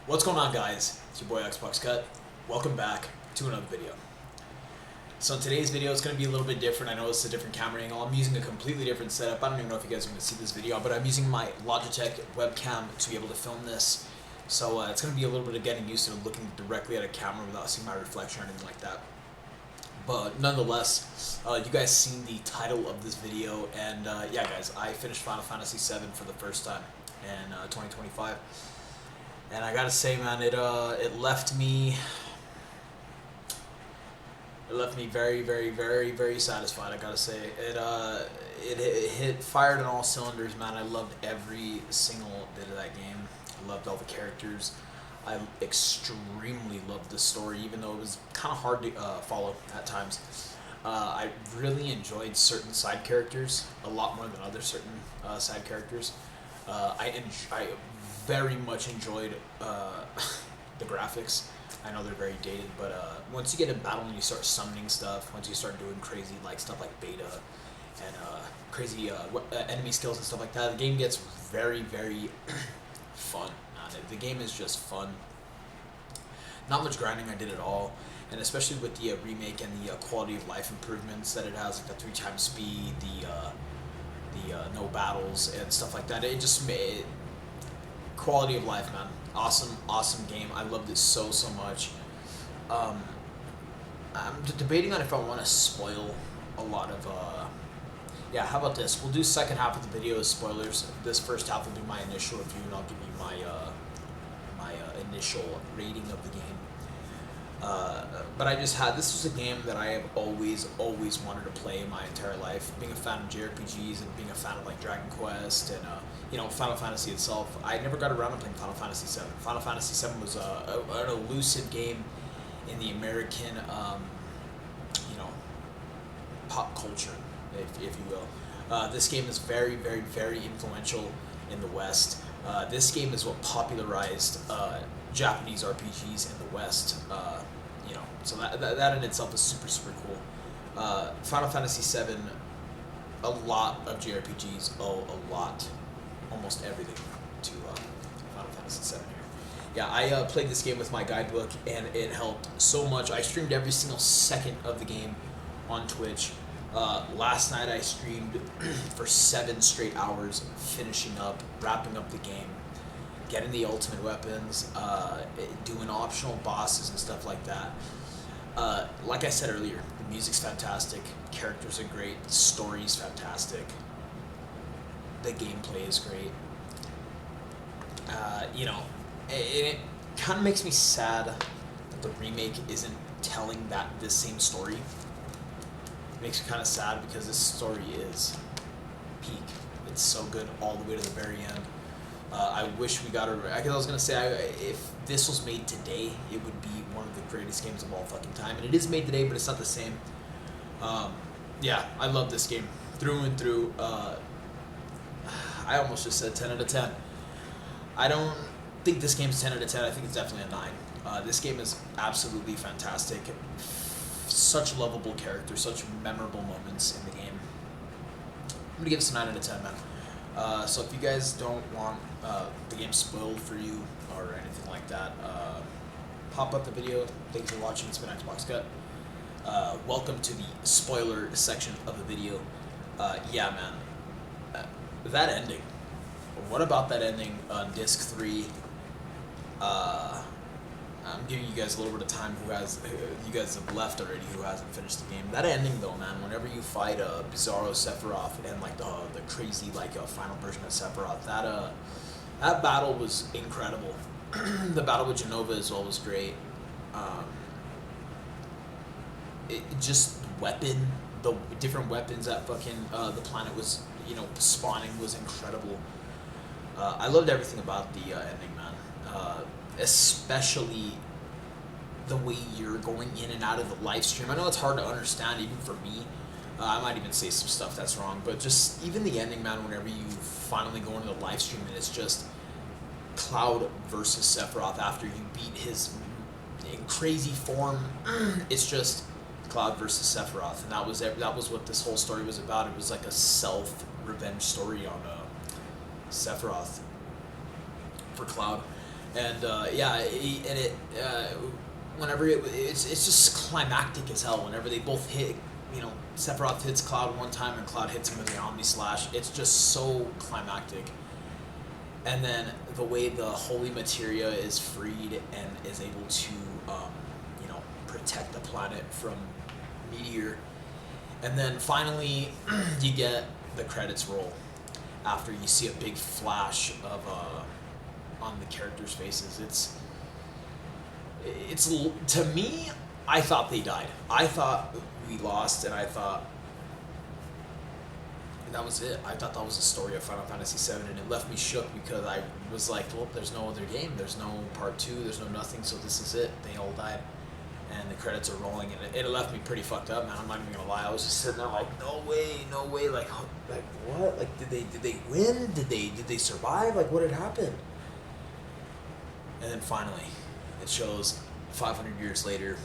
What's going on, guys? It's your boy Xbox Cut. Welcome back to another video. So in today's video, it's going to be a little bit different. I know it's a different camera angle. I'm using a completely different setup. I don't even know if you guys are going to see this video, but I'm using my Logitech webcam to be able to film this. So it's going to be a little bit of getting used to looking directly at a camera without seeing my reflection or anything like that. But nonetheless, you guys seen the title of this video, and yeah, guys, I finished Final Fantasy VII for the first time in 2025, and I gotta say, man, it left me very, very, very, very satisfied. I gotta say, it hit fired on all cylinders, man. I loved every single bit of that game. I loved all the characters. I extremely loved the story, even though it was kind of hard to follow at times. I really enjoyed certain side characters a lot more than other certain side characters. I very much enjoyed the graphics. I know they're very dated, but once you get in battle and you start summoning stuff, once you start doing crazy stuff like beta and crazy enemy skills and stuff like that, the game gets very, very fun. The game is just fun. Not much grinding I did at all, and especially with the remake and the quality of life improvements that it has, like the 3x speed, the no battles and stuff like that. It just made quality of life, man. Awesome game. I loved it so much. I'm debating on if I want to spoil a lot of. Yeah, how about this? We'll do second half of the video as spoilers. This first half will be my initial review, and I'll give you my initial rating of the game. But this was a game that I have always wanted to play my entire life. Being a fan of JRPGs and being a fan of like Dragon Quest and Final Fantasy itself, I never got around to playing Final Fantasy VII. Final Fantasy VII was an elusive game in the American pop culture, if you will. This game is very, very, very influential in the West. This game is what popularized Japanese RPGs in the West. So that in itself is super cool. Final Fantasy VII, a lot of JRPGs owe a lot, almost everything, to Final Fantasy VII here. Yeah, I played this game with my guidebook, and it helped so much. I streamed every single second of the game on Twitch. Last night I streamed for 7 straight hours, wrapping up the game, getting the ultimate weapons, doing optional bosses and stuff like that. Like I said earlier, the music's fantastic, characters are great, the story's fantastic, the gameplay is great. It kind of makes me sad that the remake isn't telling the same story. It makes me kind of sad because this story is peak. It's so good all the way to the very end. I wish we got because I was going to say, if this was made today, it would be one of the greatest games of all fucking time. And it is made today, but it's not the same. Yeah, I love this game through and through. I almost just said 10 out of 10. I don't think this game's 10 out of 10. I think it's definitely a 9. This game is absolutely fantastic. Such lovable characters, such memorable moments in the game. I'm gonna give this a 9 out of 10, man. So if you guys don't want the game spoiled for you or anything like that, pop up the video. Thanks for watching. It's been Xbox Cut. Welcome to the spoiler section of the video. Yeah, man. That ending. What about that ending on Disc 3? I'm giving you guys a little bit of time you guys have left already who hasn't finished the game. That ending though, man, whenever you fight Bizarro Sephiroth and like the crazy final version of Sephiroth, that battle was incredible. The battle with Jenova as well was great. The different weapons that fucking the planet was spawning was incredible. I loved everything about the ending, man. Especially the way you're going in and out of the live stream. I know it's hard to understand even for me. I might even say some stuff that's wrong, but just even the ending, man, whenever you finally go into the live stream and it's just Cloud versus Sephiroth after you beat his crazy form. It's just Cloud versus Sephiroth, and that was what this whole story was about. It was like a self-revenge story on Sephiroth for Cloud, and whenever it's just climactic as hell. Whenever they both hit, Sephiroth hits Cloud one time and Cloud hits him with the Omni Slash. It's just so climactic. And then the way the holy materia is freed and is able to, protect the planet from Meteor. And then finally, you get the credits roll after you see a big flash of on the characters' faces. It's to me, I thought they died. I thought we lost, and I thought that was it. I thought that was the story of Final Fantasy VII, and it left me shook because I was like, well, there's no other game. There's no part 2. There's no nothing, so this is it. They all died. And the credits are rolling, and it left me pretty fucked up, man. I'm not even gonna lie. I was just sitting there like, no way. Like what? Like, did they win? Did they survive? Like, what had happened? And then finally, it shows 500 years later,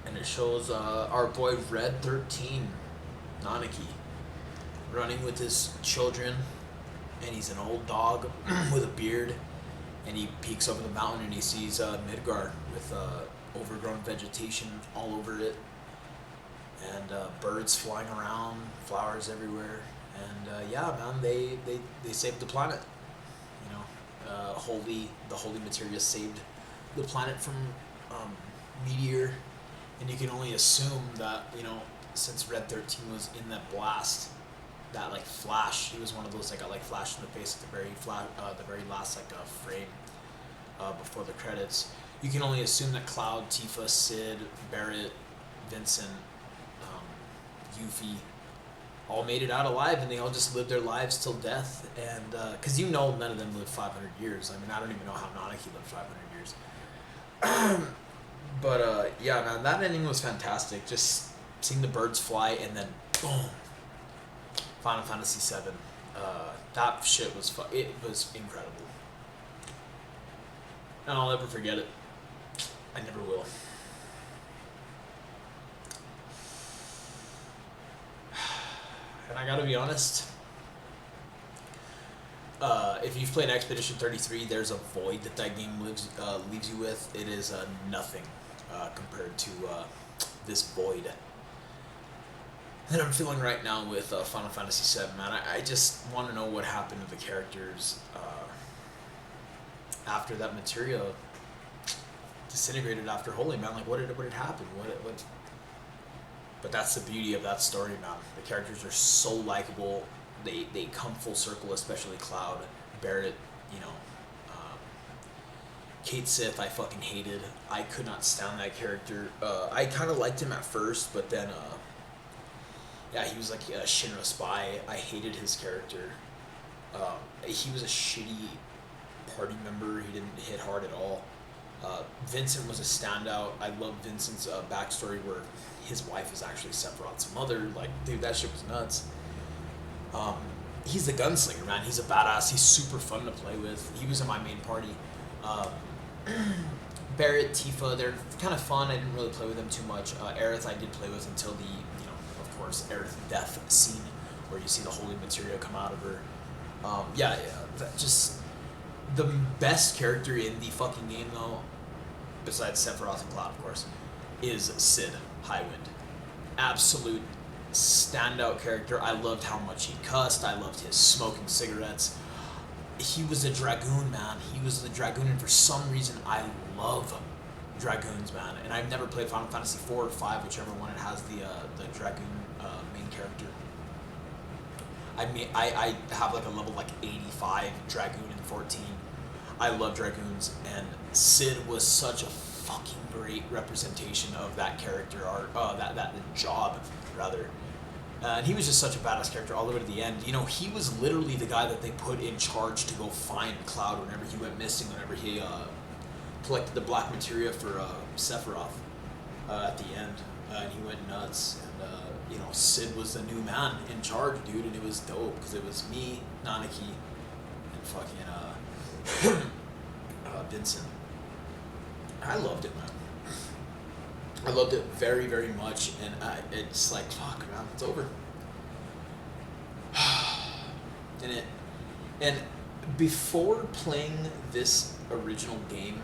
and it shows our boy Red 13, Nanaki, running with his children, and he's an old dog with a beard. And he peeks over the mountain and he sees Midgar with overgrown vegetation all over it, and birds flying around, flowers everywhere, and man, they saved the planet. The holy materia saved the planet from Meteor, and you can only assume that since Red 13 was in that blast, that flash, he was one of those that got flashed in the face at the very last frame before the credits. You can only assume that Cloud, Tifa, Sid, Barrett, Vincent, Yuffie all made it out alive, and they all just lived their lives till death. And because none of them lived 500 years. I mean, I don't even know how Nanaki lived 500 years. But man, that ending was fantastic. Just seeing the birds fly and then boom. Final Fantasy VII. That shit was it was incredible. And I'll never forget it. I never will. And I gotta be honest, if you've played Expedition 33, there's a void that game leaves you with. It is nothing compared to this void that I'm feeling right now with Final Fantasy VII, man. I just want to know what happened to the characters after that materia disintegrated after Holy, man. Like, what had happened? What? But that's the beauty of that story, man. The characters are so likable. They come full circle, especially Cloud, Barrett, Kate Sith, I fucking hated. I could not stand that character. I kind of liked him at first, but then, he was like a Shinra spy. I hated his character. He was a shitty party member. He didn't hit hard at all. Vincent was a standout. I love Vincent's backstory where his wife is actually Sephiroth's mother. Like, dude, that shit was nuts. He's the gunslinger, man. He's a badass. He's super fun to play with. He was in my main party. Barrett, Tifa, they're kind of fun. I didn't really play with them too much. Aerith I did play with until the, of course, Aerith death scene where you see the holy materia come out of her. Just the best character in the fucking game, though, besides Sephiroth and Cloud, of course, is Sid Highwind. Absolute standout character. I loved how much he cussed. I loved his smoking cigarettes. He was a Dragoon, man. He was the Dragoon, and for some reason, I love Dragoons, man. And I've never played Final Fantasy 4 or 5, whichever one it has the Dragoon main character. I have like a level 85 Dragoon in 14. I love Dragoons, and Sid was such a fucking great representation of that character, or that job, rather. And he was just such a badass character all the way to the end. He was literally the guy that they put in charge to go find Cloud whenever he went missing, whenever he collected the black materia for Sephiroth at the end. And he went nuts. And, Sid was the new man in charge, dude. And it was dope because it was me, Nanaki, and fucking Vincent. I loved it, man. I loved it very, very much, and it's like, fuck, man, it's over. And before playing this original game,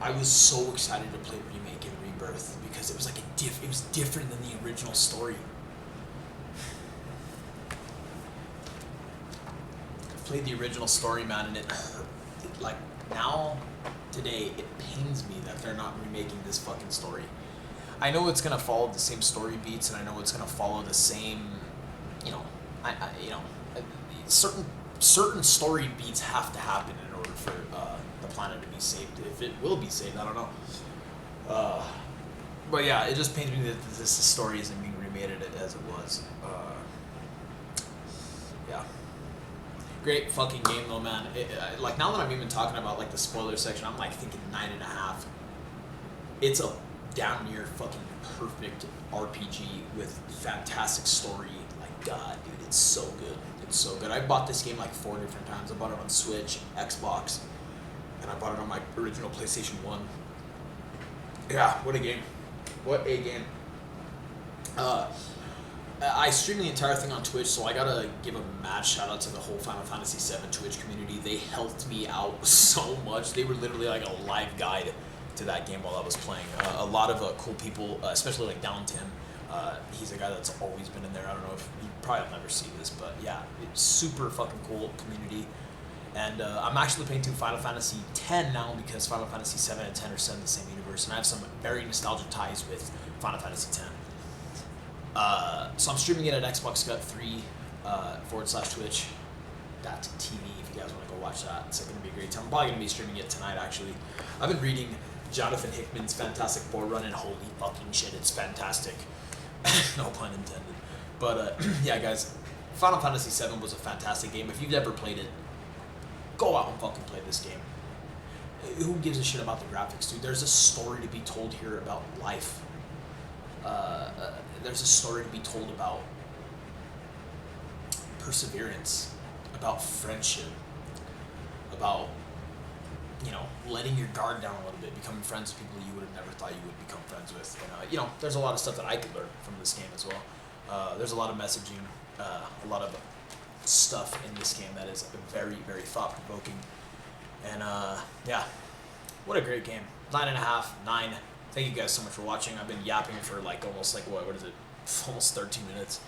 I was so excited to play Remake and Rebirth because it was like it was different than the original story. I played the original story, man, and it hurt. Like now, today, it pains me that they're not remaking this fucking story. I know it's gonna follow the same story beats, and I know it's gonna follow the same, you know, certain story beats have to happen in order for the planet to be saved. If it will be saved, I don't know. But yeah, it just pains me that this story isn't being remade as it was. Yeah. Great fucking game though, man. Like now that I'm even talking about like the spoiler section, I'm like thinking 9.5. It's a damn near fucking perfect RPG with fantastic story. Like God, dude, it's so good. It's so good. I bought this game like 4 different times. I bought it on Switch, Xbox, and I bought it on my original PlayStation 1. Yeah, what a game. What a game. I stream the entire thing on Twitch, so I gotta give a mad shout out to the whole Final Fantasy VII Twitch community. They helped me out so much. They were literally like a live guide to that game while I was playing. A lot of cool people, especially like Down Tim. He's a guy that's always been in there. I don't know if you probably never see this, but yeah, it's super fucking cool community. And I'm actually playing through Final Fantasy X now because Final Fantasy 7 and 10 are set in the same universe, and I have some very nostalgic ties with Final Fantasy X. So I'm streaming it at Xbox Gut 3 /Twitch.tv if you guys want to go watch that. It's going to be a great time. I'm probably going to be streaming it tonight, actually. I've been reading Jonathan Hickman's fantastic board run, and holy fucking shit, it's fantastic. No pun intended. But yeah, guys, Final Fantasy VII was a fantastic game. If you've never played it, go out and fucking play this game. Who gives a shit about the graphics, dude? There's a story to be told here about life. There's a story to be told about perseverance, about friendship, about, you know, letting your guard down a little bit, becoming friends with people you would have never thought you would become friends with. And, you know, there's a lot of stuff that I could learn from this game as well. There's a lot of messaging, a lot of stuff in this game that is very, very thought-provoking. And, yeah, what a great game. 9.5, 9. Thank you guys so much for watching. I've been yapping for like almost like, what is it? Almost 13 minutes.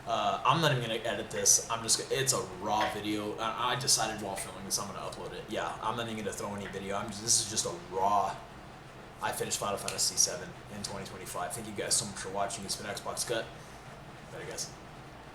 I'm not even going to edit this. It's a raw video. I decided while filming this I'm going to upload it. Yeah, I'm not even going to throw any video. This is just a raw. I finished Final Fantasy VII in 2025. Thank you guys so much for watching. It's been Xbox Gut. Later, guys.